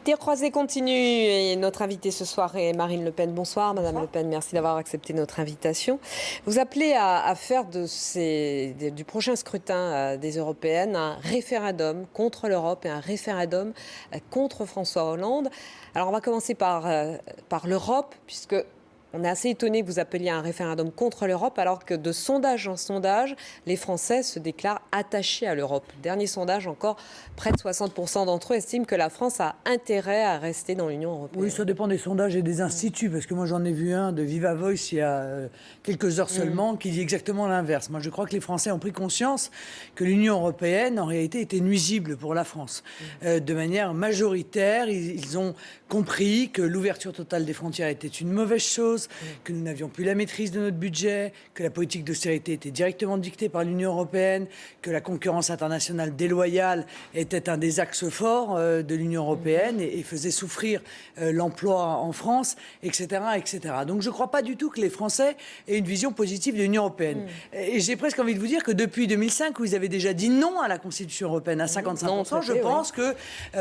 Terre croisée continue et notre invitée ce soir est Marine Le Pen. Bonsoir Madame Le Pen, merci d'avoir accepté notre invitation. Vous appelez à faire du prochain scrutin des européennes un référendum contre l'Europe et un référendum contre François Hollande. Alors on va commencer par l'Europe, puisque on est assez étonné que vous appeliez à un référendum contre l'Europe, alors que de sondage en sondage, les Français se déclarent attachés à l'Europe. Dernier sondage encore, près de 60% d'entre eux estiment que la France a intérêt à rester dans l'Union européenne. Oui, ça dépend des sondages et des instituts, parce que moi j'en ai vu un de Viva Voice il y a quelques heures seulement qui dit exactement l'inverse. Moi je crois que les Français ont pris conscience que l'Union européenne en réalité était nuisible pour la France. De manière majoritaire, ils ont compris que l'ouverture totale des frontières était une mauvaise chose, que nous n'avions plus la maîtrise de notre budget, que la politique d'austérité était directement dictée par l'Union européenne, que la concurrence internationale déloyale était un des axes forts de l'Union européenne et faisait souffrir l'emploi en France, etc., etc. Donc je ne crois pas du tout que les Français aient une vision positive de l'Union européenne. Et j'ai presque envie de vous dire que depuis 2005, où ils avaient déjà dit non à la Constitution européenne à 55%, je pense que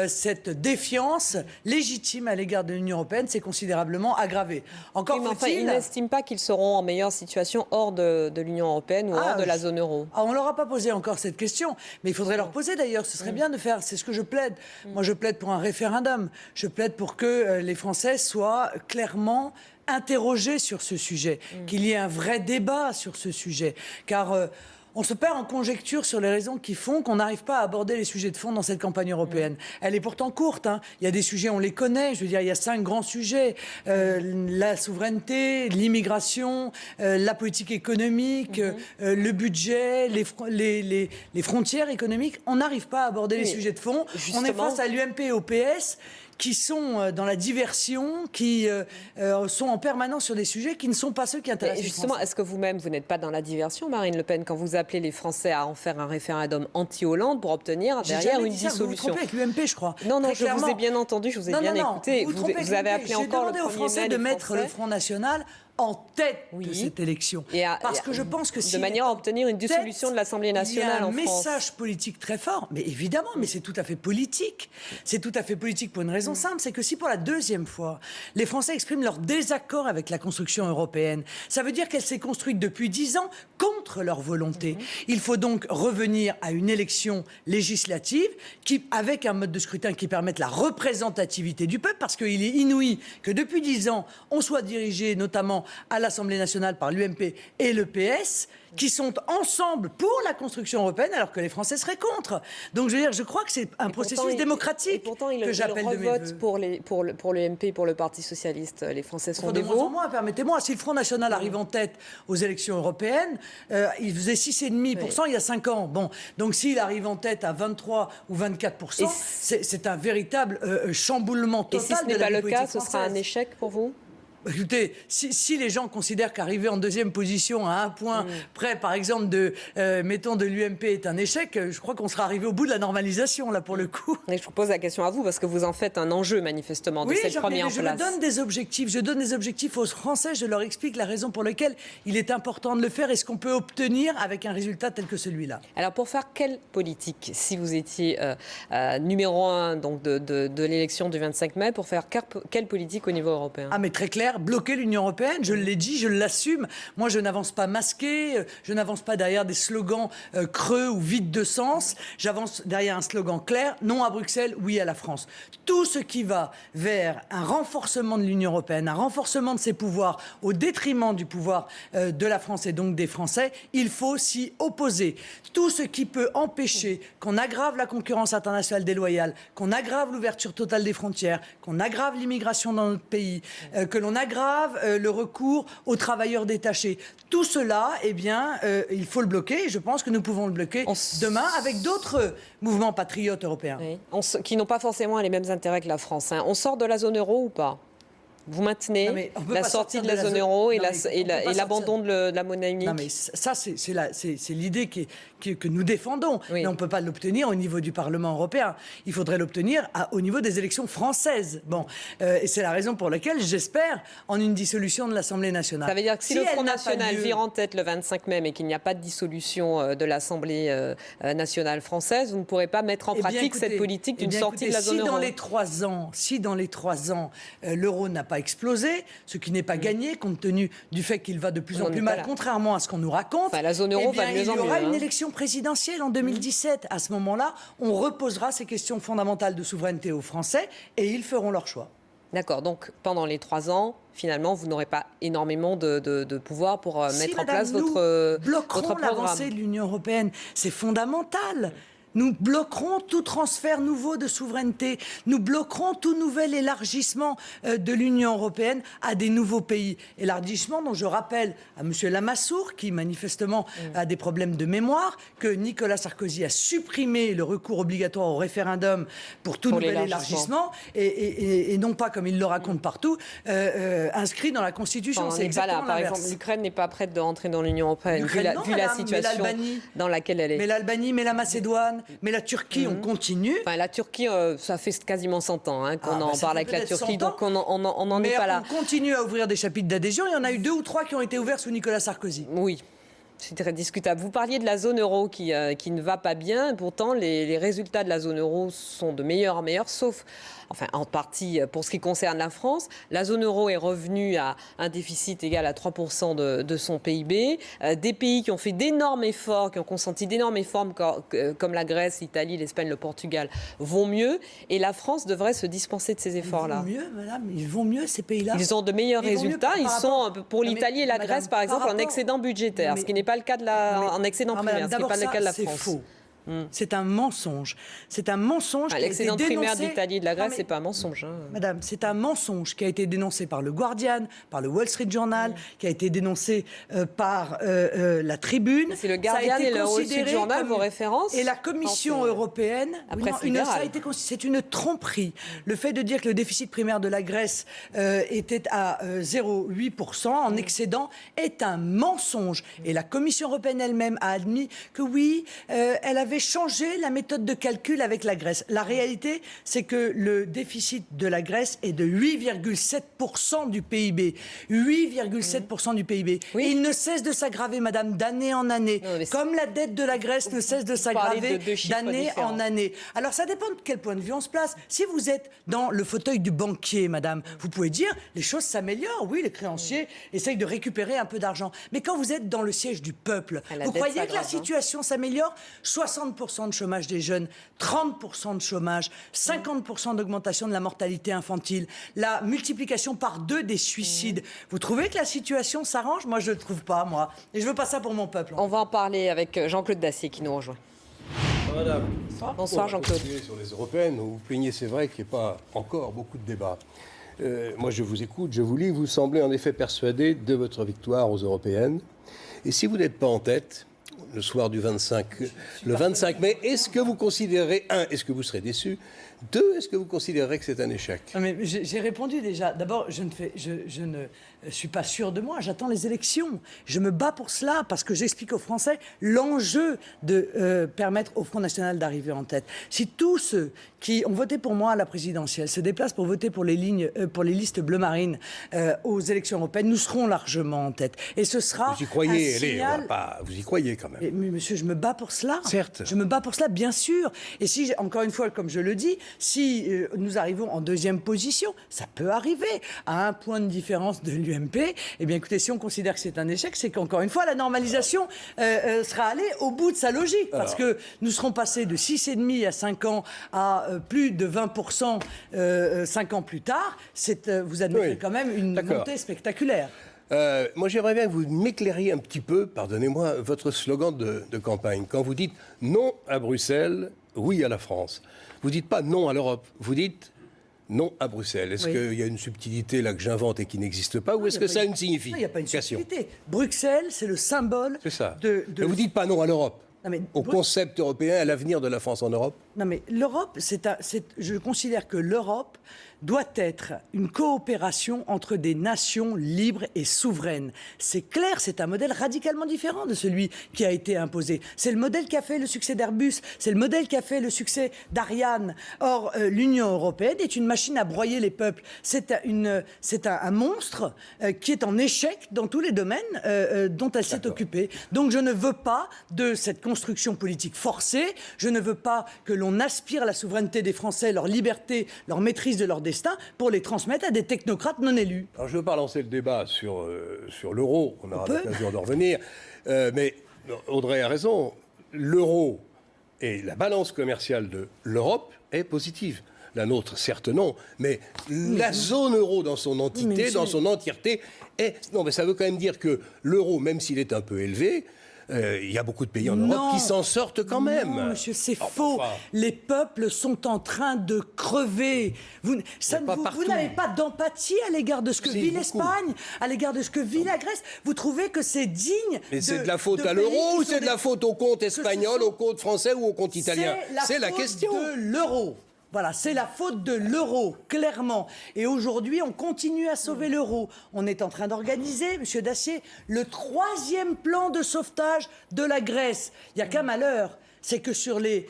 cette défiance légitime à l'égard de l'Union européenne s'est considérablement aggravée. Encore ils n'estiment pas qu'ils seront en meilleure situation hors de l'Union européenne ou hors de la zone euro. On ne leur a pas posé encore cette question, mais il faudrait leur poser d'ailleurs. Ce serait bien de faire, c'est ce que je plaide. Moi, je plaide pour un référendum. Je plaide pour que les Français soient clairement interrogés sur ce sujet, qu'il y ait un vrai débat sur ce sujet. Car on se perd en conjecture sur les raisons qui font qu'on n'arrive pas à aborder les sujets de fond dans cette campagne européenne. Elle est pourtant courte. Il y a des sujets, on les connaît. Je veux dire, il y a 5 grands sujets. La souveraineté, l'immigration, la politique économique, le budget, les frontières économiques. On n'arrive pas à aborder les sujets de fond. Justement, on est face à l'UMP et au PS qui sont dans la diversion, qui sont en permanence sur des sujets qui ne sont pas ceux qui intéressent les Français. Justement, est-ce que vous-même, vous n'êtes pas dans la diversion, Marine Le Pen, quand vous appelez les Français à en faire un référendum anti-Hollande pour obtenir derrière une dissolution? Vous vous trompez avec l'UMP, je crois. Non, je vous ai bien entendu, je vous ai bien écouté. Vous avez appelé encore le 1er mai aux Français de mettre le Front National en tête de cette élection. Parce que je pense que de manière à obtenir une dissolution de l'Assemblée nationale en France. Il y a un message politique très fort, mais évidemment, mais c'est tout à fait politique. C'est tout à fait politique pour une raison simple, c'est que si pour la deuxième fois, les Français expriment leur désaccord avec la construction européenne, ça veut dire qu'elle s'est construite depuis 10 ans contre leur volonté. Il faut donc revenir à une élection législative avec un mode de scrutin qui permette la représentativité du peuple, parce qu'il est inouï que depuis 10 ans, on soit dirigé notamment à l'Assemblée nationale par l'UMP et le PS, qui sont ensemble pour la construction européenne, alors que les Français seraient contre. Donc, je veux dire, je crois que c'est un processus démocratique que j'appelle de mes vœux. Pour l'UMP, pour le Parti socialiste, les Français sont dévots. Permettez-moi, si le Front National arrive en tête aux élections européennes, il faisait 6,5% il y a 5 ans. Bon, donc s'il arrive en tête à 23 ou 24%, c'est un véritable chamboulement total. Et si ce n'est pas le cas, ce sera un échec pour vous ? Écoutez, si les gens considèrent qu'arriver en deuxième position à un point près, par exemple, mettons, de l'UMP est un échec, je crois qu'on sera arrivé au bout de la normalisation, là, pour le coup. Et je vous pose la question à vous, parce que vous en faites un enjeu, manifestement, de cette première place. Je donne des objectifs aux Français, je leur explique la raison pour laquelle il est important de le faire et ce qu'on peut obtenir avec un résultat tel que celui-là. Alors, pour faire quelle politique, si vous étiez numéro 1 donc, de l'élection du 25 mai, pour faire quelle politique au niveau européen? Ah, mais très clair. Bloquer l'Union européenne, je l'ai dit, je l'assume. Moi, je n'avance pas masqué, je n'avance pas derrière des slogans creux ou vides de sens. J'avance derrière un slogan clair, non à Bruxelles, oui à la France. Tout ce qui va vers un renforcement de l'Union européenne, un renforcement de ses pouvoirs au détriment du pouvoir de la France et donc des Français, il faut s'y opposer. Tout ce qui peut empêcher qu'on aggrave la concurrence internationale déloyale, qu'on aggrave l'ouverture totale des frontières, qu'on aggrave l'immigration dans notre pays, que l'on aggrave le recours aux travailleurs détachés. Tout cela, eh bien, il faut le bloquer. Et je pense que nous pouvons le bloquer demain avec d'autres mouvements patriotes européens. Oui. Qui n'ont pas forcément les mêmes intérêts que la France. On sort de la zone euro ou pas? Vous maintenez Non, mais on peut la pas sortie sortir de la zone euro et l'abandon de la monnaie unique. Non, mais ça, c'est l'idée que nous défendons. Oui. Mais on ne peut pas l'obtenir au niveau du Parlement européen. Il faudrait l'obtenir au niveau des élections françaises. Bon, et c'est la raison pour laquelle j'espère en une dissolution de l'Assemblée nationale. Ça veut dire que si le Front elle n'a pas National lieu- vire en tête le 25 mai, mais qu'il n'y a pas de dissolution de l'Assemblée nationale française, vous ne pourrez pas mettre en Eh bien, pratique écoutez, cette politique d'une eh bien, sortie écoutez, de la zone euro. Si dans les 3 ans, l'euro n'a pas explosé, ce qui n'est pas gagné compte tenu du fait qu'il va de plus en On plus n'est pas mal, là. contrairement à ce qu'on nous raconte, Enfin, la zone euro va de mieux en il y aura mieux, une hein. élection présidentielle en 2017. À ce moment-là, on reposera ces questions fondamentales de souveraineté aux Français et ils feront leur choix. D'accord, donc pendant les 3 ans, finalement, vous n'aurez pas énormément de pouvoir pour mettre en place votre bloquerons programme. l'avancée de l'Union européenne. C'est fondamental. Nous bloquerons tout transfert nouveau de souveraineté. Nous bloquerons tout nouvel élargissement de l'Union européenne à des nouveaux pays. Élargissement dont je rappelle à M. Lamassoure, qui manifestement a des problèmes de mémoire, que Nicolas Sarkozy a supprimé le recours obligatoire au référendum pour tout nouvel élargissement et non pas, comme il le raconte partout, inscrit dans la Constitution. Enfin, C'est exactement Par l'inverse. exemple, l'Ukraine n'est pas prête de rentrer dans l'Union européenne, vu la situation dans laquelle elle est. Mais l'Albanie, mais la Macédoine, mais la Turquie, on continue. Enfin, la Turquie, ça fait quasiment 100 ans qu'on en ça parle fait avec la peut-être Turquie, 100 ans. donc on n'en est Mais pas là. on continue à ouvrir des chapitres d'adhésion. Il y en a eu 2 ou 3 qui ont été ouverts sous Nicolas Sarkozy. Oui. C'est très discutable. Vous parliez de la zone euro qui ne va pas bien. Pourtant, les résultats de la zone euro sont de meilleur en meilleur, sauf, enfin, en partie pour ce qui concerne la France. La zone euro est revenue à un déficit égal à 3% de son PIB. Des pays qui ont fait d'énormes efforts, qui ont consenti d'énormes efforts, comme la Grèce, l'Italie, l'Espagne, le Portugal, vont mieux. Et la France devrait se dispenser de ces efforts-là. Ils vont mieux, madame. Ils vont mieux, ces pays-là. Ils ont de meilleurs Ils vont mieux résultats. par Ils rapport- sont, pour Non, mais, l'Italie et la madame, Grèce, par exemple, par en rapport- excédent budgétaire, Non, mais- ce qui n'est pas le cas en excédent primaire, madame, ce qui n'est pas le cas de la c'est France. faux. C'est un mensonge. C'est un mensonge qui a été L'excédent primaire dénoncé. d'Italie et de la Grèce, Non, mais- c'est pas un mensonge. Hein. Madame, c'est un mensonge qui a été dénoncé par le Guardian, par le Wall Street Journal, qui a été dénoncé par la Tribune. C'est le Ça a Guardian été et le Wall Street considéré Journal, comme- vos références. Et la Commission européenne, Après, non, c'est libéral. c'est une tromperie. Le fait de dire que le déficit primaire de la Grèce était à 0,8% en excédent est un mensonge. Et la Commission européenne elle-même a admis que oui, elle avait changé la méthode de calcul avec la Grèce. La réalité, c'est que le déficit de la Grèce est de 8,7% du PIB. 8,7% du PIB. Oui. Et il ne cesse de s'aggraver, madame, d'année en année. Non, mais Comme la dette de la Grèce ne cesse de parlez s'aggraver de 2 chiffres d'année différents. en année. Alors ça dépend de quel point de vue on se place. Si vous êtes dans le fauteuil du banquier, madame, vous pouvez dire les choses s'améliorent. Oui, les créanciers essayent de récupérer un peu d'argent. Mais quand vous êtes dans le siège du peuple, La vous dette croyez que la s'aggrave, hein. situation s'améliore? 60% de chômage des jeunes, 30% de chômage, 50% d'augmentation de la mortalité infantile, la multiplication par 2 des suicides. Vous trouvez que la situation s'arrange? Moi, je ne le trouve pas, moi. Et je veux pas ça pour mon peuple. On va en parler avec Jean-Claude Dacier qui nous rejoint. Madame. Bonsoir, Jean-Claude. Sur les européennes, vous plaignez, c'est vrai qu'il n'y a pas encore beaucoup de débats. Moi, je vous écoute, je vous lis, vous semblez en effet persuadé de votre victoire aux européennes. Et si vous n'êtes pas en tête, le soir du 25 mai, est-ce que vous considérez, est-ce que vous serez déçu? 2, est-ce que vous considérez que c'est un échec? Non, mais j'ai répondu déjà. D'abord, je ne suis pas sûr de moi. J'attends les élections. Je me bats pour cela parce que j'explique aux Français l'enjeu de permettre au Front National d'arriver en tête. Si tous ceux qui ont voté pour moi à la présidentielle se déplacent pour voter pour les listes bleu marine aux élections européennes, nous serons largement en tête. Et ce sera Vous y croyez, un allez, signal... vous y croyez quand même. Mais monsieur, je me bats pour cela. Certes. Je me bats pour cela, bien sûr. Et si, encore une fois, comme je le dis, si nous arrivons en 2e position, ça peut arriver à un point de différence de l'UMP, eh bien écoutez, si on considère que c'est un échec, c'est qu'encore une fois, la normalisation sera allée au bout de sa logique. Parce que nous serons passés de 6,5 à 5 ans à plus de 20% 5 ans plus tard. Vous admettez Oui. quand même une D'accord. montée spectaculaire. Moi, j'aimerais bien que vous m'éclairiez un petit peu, pardonnez-moi, votre slogan de campagne. Quand vous dites non à Bruxelles, oui à la France. Vous dites pas non à l'Europe, vous dites non à Bruxelles. Est-ce Oui. qu'il y a une subtilité là que j'invente et qui n'existe pas, ou est-ce que ça a une signification? Il n'y a pas une subtilité. Bruxelles, c'est le symbole C'est ça. de... Mais vous dites pas non à l'Europe. au concept européen, à l'avenir de la France en Europe? Non, mais l'Europe, je considère que l'Europe doit être une coopération entre des nations libres et souveraines. C'est clair, c'est un modèle radicalement différent de celui qui a été imposé. C'est le modèle qui a fait le succès d'Airbus, c'est le modèle qui a fait le succès d'Ariane. Or, l'Union européenne est une machine à broyer les peuples. C'est un monstre qui est en échec dans tous les domaines dont elle s'est occupée. Donc, je ne veux pas de cette construction politique forcée. Je ne veux pas que l'on aspire à la souveraineté des Français, leur liberté, leur maîtrise de leur destin, pour les transmettre à des technocrates non élus. Alors, je ne veux pas lancer le débat sur l'euro, on aura l'occasion d'en revenir, mais Audrey a raison, l'euro et la balance commerciale de l'Europe est positive. La nôtre, certes non, mais la zone euro dans son entité, dans son entièreté, est... Non, mais ça veut quand même dire que l'euro, même s'il est un peu élevé, il y a beaucoup de pays en Europe qui s'en sortent quand même. Non, monsieur, c'est faux. Les peuples sont en train de crever. Vous n'avez pas d'empathie à l'égard de ce que vit l'Espagne, à l'égard de ce que vit la Grèce. Vous trouvez que c'est digne Mais c'est de la faute à l'euro ou c'est de la faute au compte espagnol, au compte français ou au compte italien? C'est la question. C'est de l'euro. Voilà, c'est la faute de l'euro, clairement. Et aujourd'hui, on continue à sauver l'euro. On est en train d'organiser, monsieur Dacier, le 3e plan de sauvetage de la Grèce. Il n'y a qu'un malheur, c'est que sur les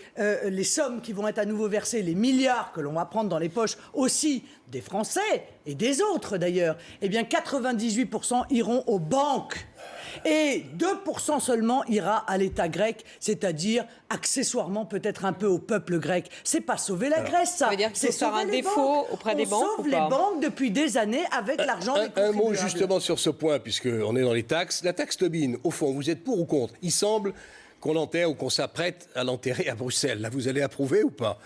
sommes qui vont être à nouveau versées, les milliards que l'on va prendre dans les poches aussi des Français et des autres d'ailleurs, eh bien 98% iront aux banques. Et 2% seulement ira à l'État grec, c'est-à-dire accessoirement peut-être un peu au peuple grec. C'est pas sauver la Grèce, ça. Ça veut dire qu'il faut faire un défaut auprès des banques On sauve les banques depuis des années avec l'argent des contribuables. Un mot justement sur ce point, puisqu'on est dans les taxes. La taxe Tobin, au fond, vous êtes pour ou contre? Il semble qu'on l'enterre ou qu'on s'apprête à l'enterrer à Bruxelles. Là, vous allez approuver ou pas?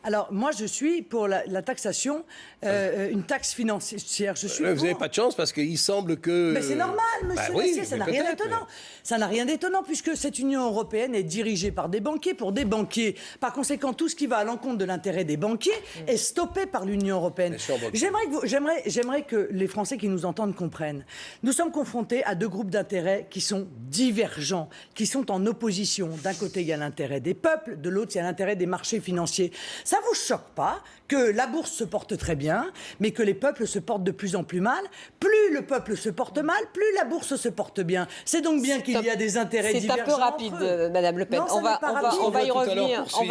Alors, moi, je suis pour la taxation, une taxe financière. Vous n'avez pas de chance parce qu'il semble que... Mais c'est normal, monsieur Dacier, ça n'a rien d'étonnant. Ça n'a rien d'étonnant puisque cette Union européenne est dirigée par des banquiers, pour des banquiers. Par conséquent, tout ce qui va à l'encontre de l'intérêt des banquiers est stoppé par l'Union européenne. J'aimerais que les Français qui nous entendent comprennent. Nous sommes confrontés à deux groupes d'intérêts qui sont divergents, qui sont en opposition. D'un côté, il y a l'intérêt des peuples, de l'autre, il y a l'intérêt des marchés financiers. Ça ne vous choque pas que la bourse se porte très bien, mais que les peuples se portent de plus en plus mal? Plus le peuple se porte mal, plus la bourse se porte bien. C'est donc bien qu'il y a des intérêts divergents. C'est un peu rapide, Madame Le Pen. On va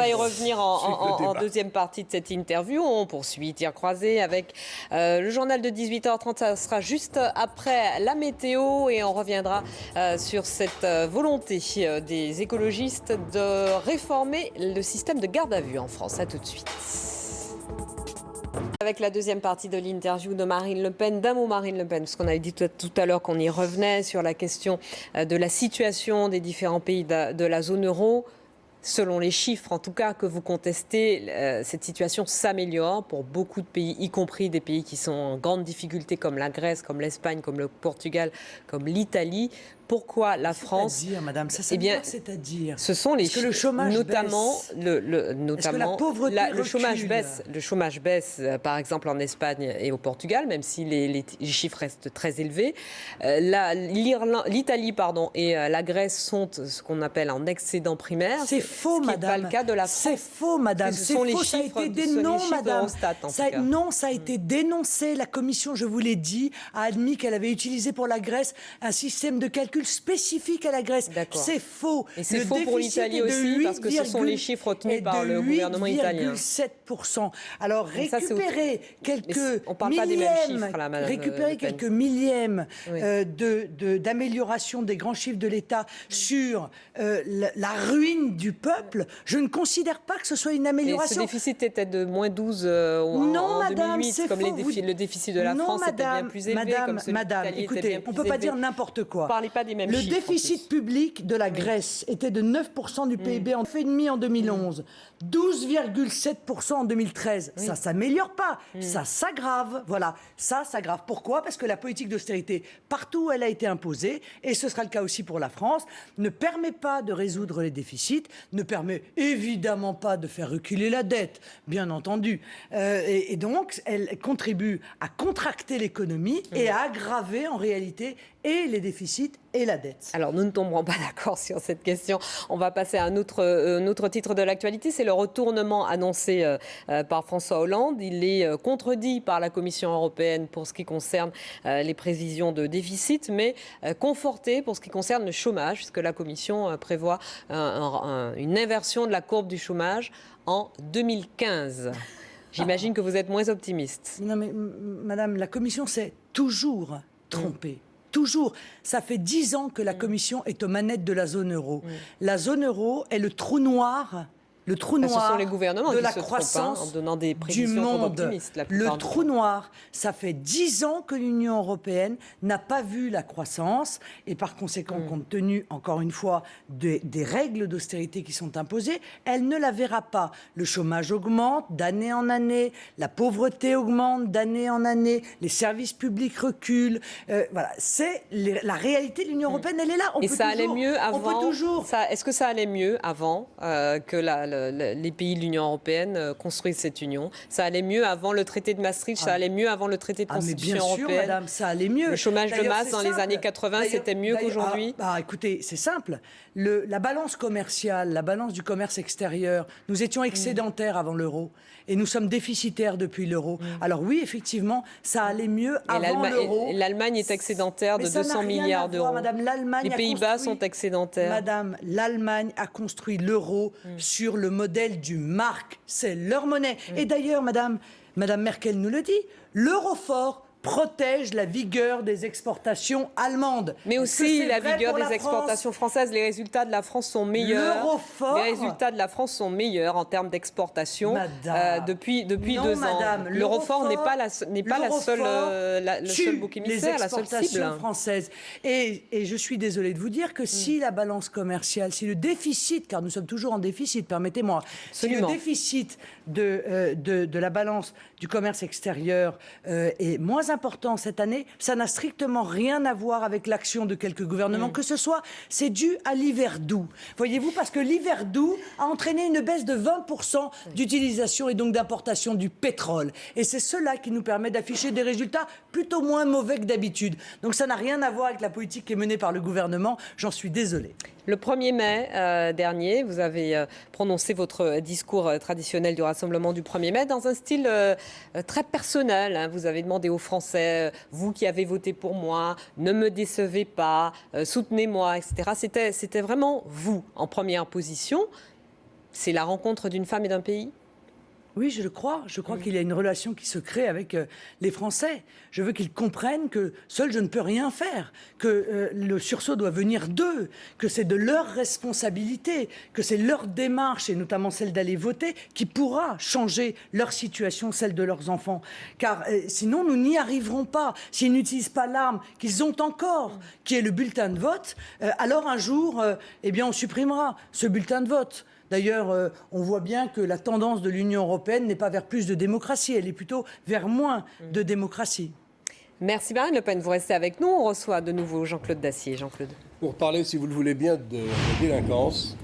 y revenir en deuxième partie de cette interview. On poursuit Tir croisé avec le journal de 18h30. Ça sera juste après la météo et on reviendra sur cette volonté des écologistes de réformer le système de garde à vue en France. À tout de suite. Avec la deuxième partie de l'interview de Marine Le Pen, d'un mot Marine Le Pen, parce qu'on avait dit tout à l'heure qu'on y revenait sur la question de la situation des différents pays de la zone euro. Selon les chiffres, en tout cas, que vous contestez, cette situation s'améliore pour beaucoup de pays, y compris des pays qui sont en grande difficulté, comme la Grèce, comme l'Espagne, comme le Portugal, comme l'Italie. Pourquoi la France... C'est-à-dire, madame, ça c'est-à-dire. Ce sont les chiffres, le chômage notamment, notamment la pauvreté le chômage baisse. Le chômage baisse, par exemple, en Espagne et au Portugal, même si les chiffres restent très élevés. L'Italie, et la Grèce sont ce qu'on appelle en excédent primaire. C'est faux, madame. Ce n'est pas le cas de la France. C'est faux, madame. Ce sont les chiffres, ça a été madame. Non, ça a été dénoncé. La Commission, je vous l'ai dit, a admis qu'elle avait utilisé pour la Grèce un système de calcul spécifique à la Grèce. C'est faux. Et c'est faux pour l'Italie aussi, parce que ce sont les chiffres retenus par le gouvernement italien. 8,7%. Alors récupérer quelques millièmes d'amélioration des grands chiffres de l'État sur la ruine du peuple, je ne considère pas que ce soit une amélioration. Et ce déficit était de moins 12 en 2008, comme le déficit de la France était bien plus élevé. Madame, écoutez, on ne peut pas dire n'importe quoi. Vous ne parlez pas des mêmes chiffres. Le déficit public de la Grèce était de 9% du PIB en fait demi en 2011, 12,7% en 2013. Ça s'améliore pas, ça s'aggrave. Voilà, ça s'aggrave. Pourquoi? Parce que la politique d'austérité, partout où elle a été imposée, et ce sera le cas aussi pour la France, ne permet pas de résoudre les déficits, ne permet évidemment pas de faire reculer la dette, bien entendu. Et donc, elle contribue à contracter l'économie et à aggraver en réalité et les déficits et la dette. Alors, nous ne tomberons pas d'accord sur cette question. On va passer à un autre titre de l'actualité. C'est le retournement annoncé par François Hollande. Il est contredit par la Commission européenne pour ce qui concerne les prévisions de déficit, mais conforté pour ce qui concerne le chômage, puisque la Commission prévoit une inversion de la courbe du chômage en 2015. J'imagine que vous êtes moins optimiste. Non mais madame, la Commission s'est toujours trompée. Toujours. Ça fait 10 ans que la Commission est aux manettes de la zone euro. La zone euro est le trou noir. Le trou noir ce sont les gouvernements de qui la se croissance trompent, en donnant des du prévisions trop monde. optimistes. Le trou noir, ça fait 10 ans que l'Union européenne n'a pas vu la croissance et par conséquent, compte tenu, encore une fois, des règles d'austérité qui sont imposées, elle ne la verra pas. Le chômage augmente d'année en année, la pauvreté augmente d'année en année, les services publics reculent. Voilà, c'est la réalité de l'Union européenne, elle est là. Et ça allait mieux avant. On peut toujours. Est-ce que ça allait mieux avant que les pays de l'Union européenne construisent cette union? Ça allait mieux avant le traité de Maastricht, ça allait mieux avant le traité de constitution mais bien sûr, européenne. madame, ça allait mieux. Le chômage de masse dans les simple. années 80, c'était mieux qu'aujourd'hui. Écoutez, c'est simple. La balance commerciale, la balance du commerce extérieur, nous étions excédentaires avant l'euro et nous sommes déficitaires depuis l'euro. Alors oui, effectivement, ça allait mieux avant l'euro. L'Allemagne est excédentaire de 200 milliards d'euros. Les Pays-Bas sont excédentaires. Madame, l'Allemagne a construit l'euro sur le modèle du mark. C'est leur monnaie. Et d'ailleurs, Madame Merkel nous le dit, l'euro fort protège la vigueur des exportations allemandes. Mais aussi la vigueur des exportations françaises. Les résultats de la France sont meilleurs. Les résultats de la France sont meilleurs en termes d'exportation depuis 2 ans. L'euro fort n'est pas le seul bouc émissaire, la seule cible française. Et je suis désolée de vous dire que si la balance commerciale, si le déficit, car nous sommes toujours en déficit, permettez-moi, si le déficit de la balance du commerce extérieur est moins important cette année, ça n'a strictement rien à voir avec l'action de quelques gouvernements, que ce soit, c'est dû à l'hiver doux. Voyez-vous, parce que l'hiver doux a entraîné une baisse de 20% d'utilisation et donc d'importation du pétrole. Et c'est cela qui nous permet d'afficher des résultats plutôt moins mauvais que d'habitude. Donc ça n'a rien à voir avec la politique qui est menée par le gouvernement, j'en suis désolée. Le 1er mai dernier, vous avez prononcé votre discours traditionnel du rassemblement du 1er mai dans un style très personnel. Hein. Vous avez demandé aux Français, vous qui avez voté pour moi, ne me décevez pas, soutenez-moi, etc. C'était vraiment vous en première position. C'est la rencontre d'une femme et d'un pays ? Oui, je le crois. Je crois qu'il y a une relation qui se crée avec les Français. Je veux qu'ils comprennent que seul je ne peux rien faire, que le sursaut doit venir d'eux, que c'est de leur responsabilité, que c'est leur démarche, et notamment celle d'aller voter, qui pourra changer leur situation, celle de leurs enfants. Car sinon, nous n'y arriverons pas. S'ils n'utilisent pas l'arme qu'ils ont encore, qui est le bulletin de vote, alors un jour, on supprimera ce bulletin de vote. D'ailleurs, on voit bien que la tendance de l'Union européenne n'est pas vers plus de démocratie, elle est plutôt vers moins de démocratie. Merci Marine Le Pen, vous restez avec nous. On reçoit de nouveau Jean-Claude Dacier. Jean-Claude. Pour parler, si vous le voulez bien, de délinquance,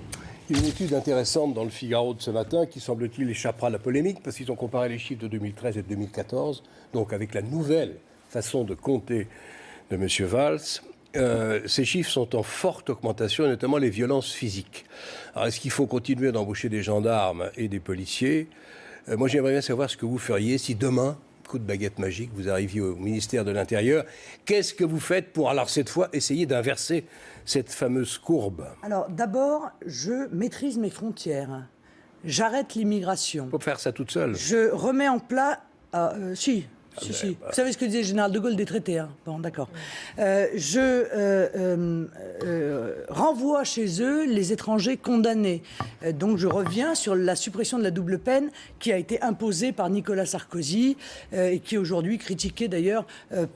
il y a une étude intéressante dans le Figaro de ce matin qui, semble-t-il, échappera à la polémique parce qu'ils ont comparé les chiffres de 2013 et de 2014, donc avec la nouvelle façon de compter de M. Valls. Ces chiffres sont en forte augmentation, et notamment les violences physiques. Alors, est-ce qu'il faut continuer d'embaucher des gendarmes et des policiers ? Moi, j'aimerais bien savoir ce que vous feriez si demain, coup de baguette magique, vous arriviez au ministère de l'Intérieur. Qu'est-ce que vous faites pour, alors cette fois, essayer d'inverser cette fameuse courbe ? Alors, d'abord, je maîtrise mes frontières. J'arrête l'immigration. Il faut faire ça toute seule. Je remets en place... si. Vous savez ce que disait le général de Gaulle des traités, hein. Bon, d'accord. Renvoie chez eux les étrangers condamnés. Donc je reviens sur la suppression de la double peine qui a été imposée par Nicolas Sarkozy et qui est aujourd'hui critiquée d'ailleurs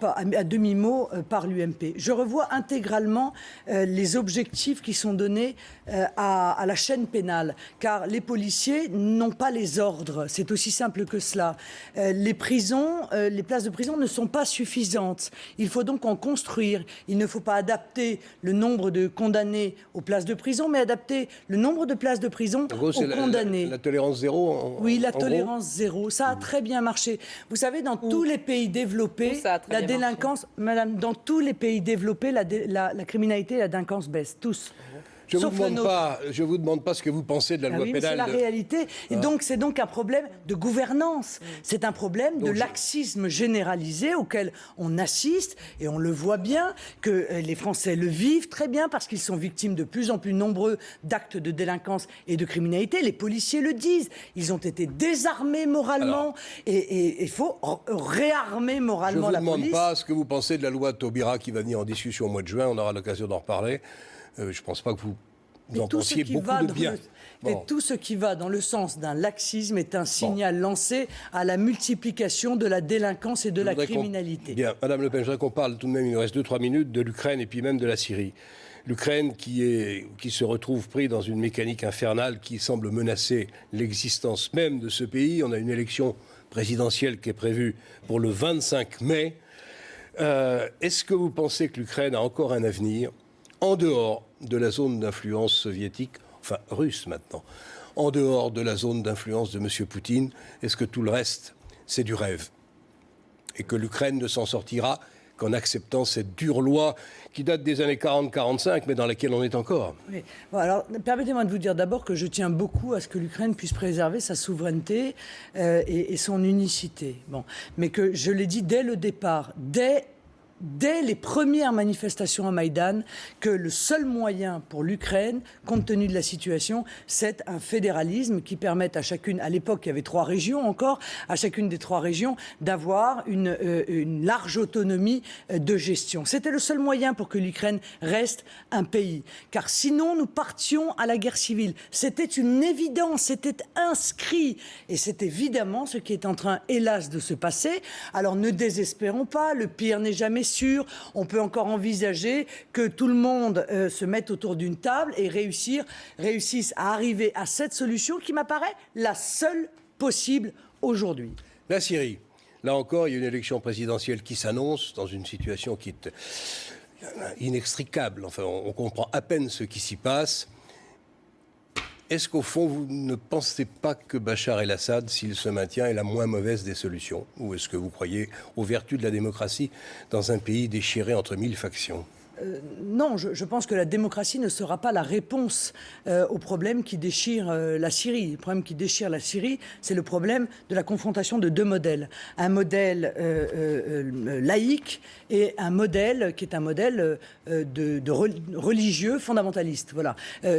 à demi-mot par l'UMP. Je revois intégralement les objectifs qui sont donnés à la chaîne pénale, car les policiers n'ont pas les ordres. C'est aussi simple que cela. Les prisons les places de prison ne sont pas suffisantes. Il faut donc en construire. Il ne faut pas adapter le nombre de condamnés aux places de prison, mais adapter le nombre de places de prison aux condamnés. La tolérance zéro Oui, la en tolérance zéro. Ça a très bien marché. Vous savez, dans tous les pays développés, la délinquance, madame, dans tous les pays développés, la criminalité et la délinquance baissent. Tous. Je ne vous demande pas ce que vous pensez de la loi pénale. C'est la réalité. Et donc, c'est donc un problème de gouvernance. C'est un problème de laxisme généralisé auquel on assiste. Et on le voit bien que les Français le vivent très bien parce qu'ils sont victimes de plus en plus nombreux d'actes de délinquance et de criminalité. Les policiers le disent. Ils ont été désarmés moralement. Et il faut réarmer moralement la police. Je ne vous demande pas ce que vous pensez de la loi Taubira qui va venir en discussion au mois de juin. On aura l'occasion d'en reparler. Je ne pense pas que vous en pensiez beaucoup de bien. Et tout ce qui va dans le sens d'un laxisme est un signal lancé à la multiplication de la délinquance et de la criminalité. Bien, Madame Le Pen, je voudrais qu'on parle tout de même, il nous reste 2-3 minutes, de l'Ukraine et puis même de la Syrie. L'Ukraine qui se retrouve pris dans une mécanique infernale qui semble menacer l'existence même de ce pays. On a une élection présidentielle qui est prévue pour le 25 mai. Est-ce que vous pensez que l'Ukraine a encore un avenir en dehors de la zone d'influence soviétique, enfin russe maintenant, en dehors de la zone d'influence de M. Poutine? Est-ce que tout le reste, c'est du rêve? Et que l'Ukraine ne s'en sortira qu'en acceptant cette dure loi qui date des années 40-45, mais dans laquelle on est encore. Oui. Bon, alors, permettez-moi de vous dire d'abord que je tiens beaucoup à ce que l'Ukraine puisse préserver sa souveraineté et son unicité. Bon. Mais que, je l'ai dit dès le départ, dès les premières manifestations à Maïdan, que le seul moyen pour l'Ukraine, compte tenu de la situation, c'est un fédéralisme qui permette à chacune, à l'époque il y avait 3 régions encore, à chacune des 3 régions d'avoir une large autonomie de gestion. C'était le seul moyen pour que l'Ukraine reste un pays. Car sinon nous partions à la guerre civile. C'était une évidence, c'était inscrit. Et c'est évidemment ce qui est en train, hélas, de se passer. Alors ne désespérons pas, le pire n'est jamais sûr. On peut encore envisager que tout le monde se mette autour d'une table et réussisse à arriver à cette solution qui m'apparaît la seule possible aujourd'hui. La Syrie. Là encore, il y a une élection présidentielle qui s'annonce dans une situation qui est inextricable. Enfin, on comprend à peine ce qui s'y passe. Est-ce qu'au fond, vous ne pensez pas que Bachar el-Assad, s'il se maintient, est la moins mauvaise des solutions? Ou est-ce que vous croyez aux vertus de la démocratie dans un pays déchiré entre 1000 factions? Non, je pense que la démocratie ne sera pas la réponse au problème qui déchire la Syrie. Le problème qui déchire la Syrie, c'est le problème de la confrontation de 2 modèles. Un modèle laïque et un modèle qui est un modèle religieux fondamentaliste. Voilà.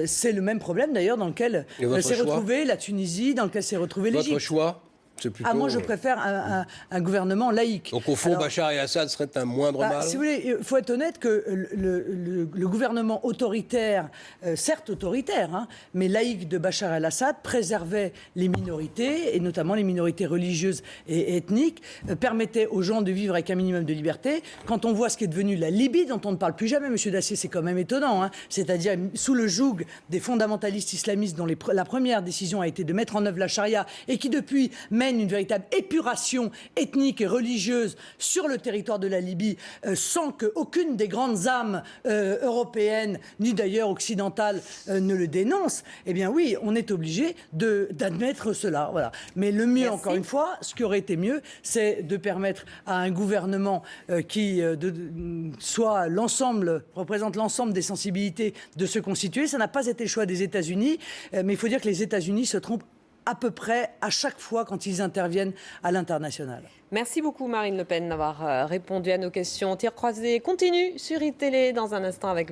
C'est le même problème d'ailleurs dans lequel s'est retrouvée la Tunisie, dans lequel s'est retrouvée l'Égypte. Votre choix? Plutôt... moi, je préfère un gouvernement laïque. Donc, au fond, Bachar el-Assad serait un moindre mal? Si vous voulez, il faut être honnête que le gouvernement autoritaire, certes autoritaire, hein, mais laïque de Bachar el-Assad préservait les minorités, et notamment les minorités religieuses et ethniques, permettait aux gens de vivre avec un minimum de liberté. Quand on voit ce qui est devenu la Libye, dont on ne parle plus jamais, M. Dacier, c'est quand même étonnant, hein, c'est-à-dire sous le joug des fondamentalistes islamistes dont la première décision a été de mettre en œuvre la charia et qui depuis mène une véritable épuration ethnique et religieuse sur le territoire de la Libye sans qu'aucune des grandes âmes européennes, ni d'ailleurs occidentales, ne le dénonce, eh bien oui, on est obligé d'admettre cela. Voilà. Mais le mieux, encore une fois, ce qui aurait été mieux, c'est de permettre à un gouvernement qui représente l'ensemble des sensibilités de se constituer. Ça n'a pas été le choix des États-Unis, mais il faut dire que les États-Unis se trompent à peu près à chaque fois quand ils interviennent à l'international. Merci beaucoup Marine Le Pen d'avoir répondu à nos questions. Tir croisé continue sur iTélé dans un instant avec